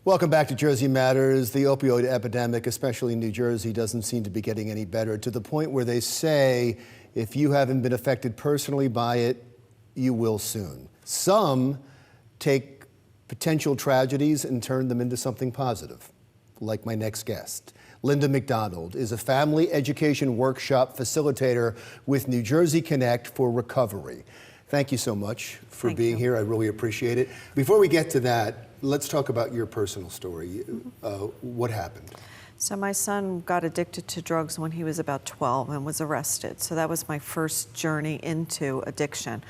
Welcome back to Jersey Matters. The opioid epidemic, especially in New Jersey, doesn't seem to be getting any better, to the point where they say if you haven't been affected personally by it, you will soon. Some take potential tragedies and turn them into something positive, like my next guest. Lynda McDonald is a family education workshop facilitator with New Jersey Connect for Recovery. Thank you so much for being here. I really appreciate it. Before we get to that, let's talk about your personal story. What happened? So my son got addicted to drugs when he was about 12 and was arrested. So that was my first journey into addiction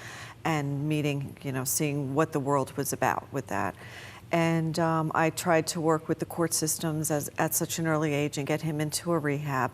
and meeting, seeing what the world was about with that. And I tried to work with the court systems at such an early age and get him into a rehab.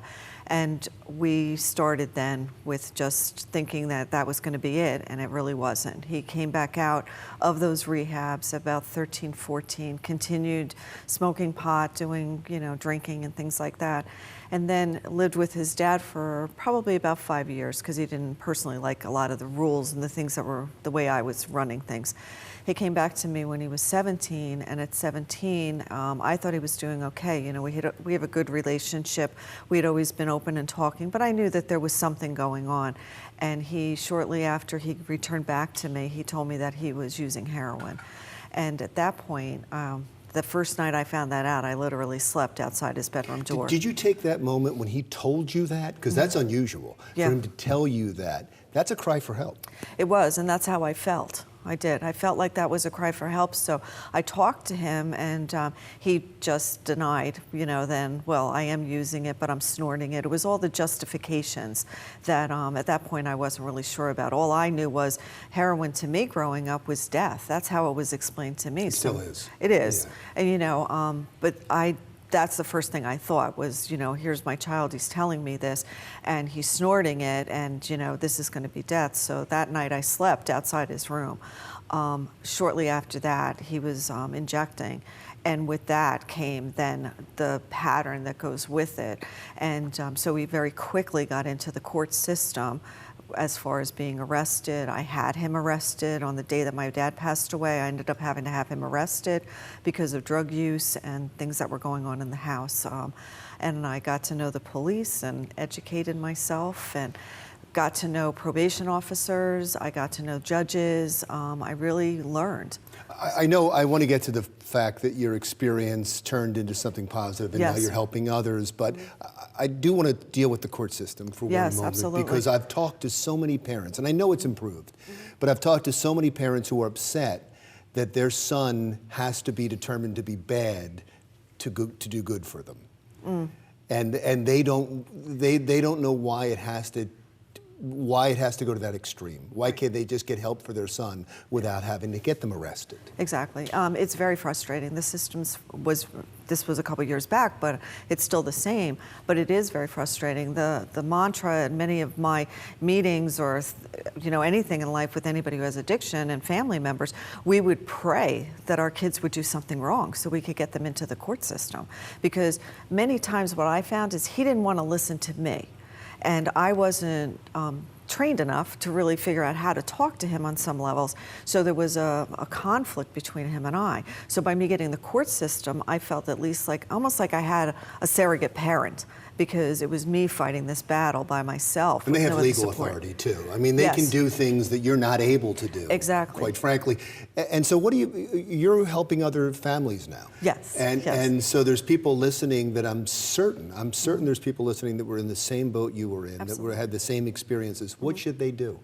And we started then with just thinking that that was going to be it, and it really wasn't. He came back out of those rehabs about 13, 14, continued smoking pot, doing, drinking and things like that, and then lived with his dad for probably about 5 years because he didn't personally like a lot of the rules and the things that were the way I was running things. He came back to me when he was 17, and at 17, I thought he was doing okay. We have a good relationship. We had always been open and talking, but I knew that there was something going on. And shortly after he returned back to me, he told me that he was using heroin. And at that point, the first night I found that out, I literally slept outside his bedroom door. Did you take that moment when he told you that? Because that's unusual. Yeah. For him to tell you that. That's a cry for help. It was, and that's how I felt. I did. I felt like that was a cry for help. So I talked to him, and he just denied, then, well, I am using it, but I'm snorting it. It was all the justifications that at that point I wasn't really sure about. All I knew was heroin to me growing up was death. That's how it was explained to me. It still is. It is. Yeah. And, but that's the first thing I thought was, here's my child, he's telling me this, and he's snorting it, and, this is going to be death. So that night I slept outside his room. Shortly after that, he was injecting, and with that came then the pattern that goes with it. And so we very quickly got into the court system as far as being arrested. I had him arrested on the day that my dad passed away. I ended up having to have him arrested because of drug use and things that were going on in the house. And I got to know the police and educated myself and got to know probation officers. I got to know judges. I really learned. I know I want to get to the fact that your experience turned into something positive and now you're helping others, but I do want to deal with the court system for one moment. Absolutely. Because I've talked to so many parents, and I know it's improved, but I've talked to so many parents who are upset that their son has to be determined to be bad to do good for them. And they don't know why it has to go to that extreme. Why can't they just get help for their son without having to get them arrested? Exactly. It's very frustrating. The systems this was a couple years back, but it's still the same. But it is very frustrating. The mantra in many of my meetings or anything in life with anybody who has addiction and family members, we would pray that our kids would do something wrong so we could get them into the court system. Because many times what I found is he didn't want to listen to me. And I wasn't trained enough to really figure out how to talk to him on some levels. So there was a conflict between him and I. So by me getting the court system, I felt at least almost like I had a surrogate parent, because it was me fighting this battle by myself. And they have legal authority too. I mean, they can do things that you're not able to do. Exactly. Quite frankly. And so you're helping other families now. Yes. And so there's people listening that I'm certain there's people listening that were in the same boat you were in, that had the same experiences. What should they do?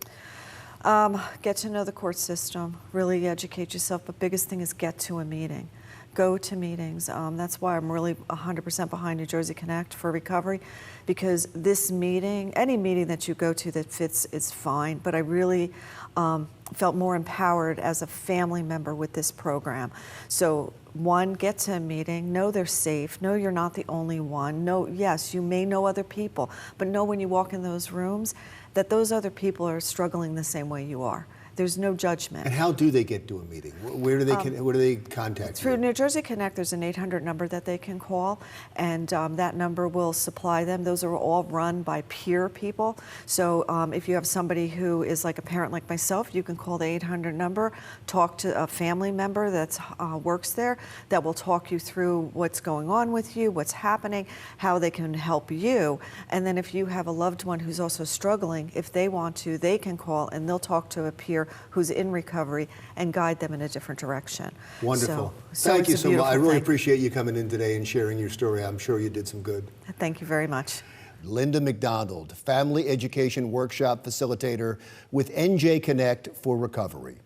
Get to know the court system, really educate yourself, but biggest thing is get to a meeting. Go to meetings. That's why I'm really 100% behind New Jersey Connect for Recovery, because this meeting, any meeting that you go to that fits is fine, but I really felt more empowered as a family member with this program. So one, get to a meeting, know they're safe, know you're not the only one, know, yes, you may know other people, but know when you walk in those rooms that those other people are struggling the same way you are. There's no judgment. And how do they get to a meeting? Where do they contact Through you? New Jersey Connect, there's an 800 number that they can call, and that number will supply them. Those are all run by peer people. So if you have somebody who is like a parent like myself, you can call the 800 number, talk to a family member that works there, that will talk you through what's going on with you, what's happening, how they can help you. And then if you have a loved one who's also struggling, if they want to, they can call and they'll talk to a peer who's in recovery and guide them in a different direction. Wonderful. So Thank you it's a so much. I beautiful really thing. appreciate you coming in today and sharing your story. I'm sure you did some good. Thank you very much. Lynda McDonald, Family Education Workshop Facilitator with NJ Connect for Recovery.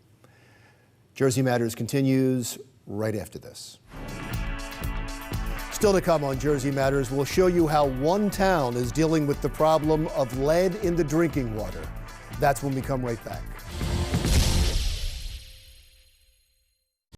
Jersey Matters continues right after this. Still to come on Jersey Matters, we'll show you how one town is dealing with the problem of lead in the drinking water. That's when we come right back.